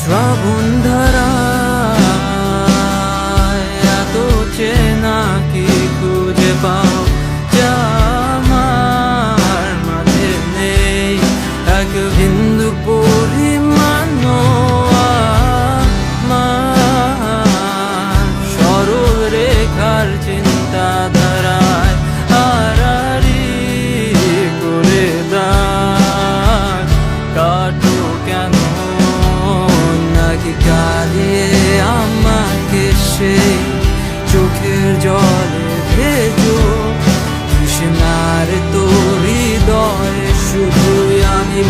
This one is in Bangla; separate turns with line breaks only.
শ্রাবণ ধারায় এত চেনা কি খুঁজে পাও যা আমার মাঝে নেই এক বিন্দু পরিমাণ আমার সরল রেখার চিন্তাধারায় আড়াআড়ি করে দাগ কাটো কেন নাকি কাঁদিয়ে আমাকে সেই চোখের জলে ভেজো তৃষ্ণার তোর হৃদয়ে শুধুই আমি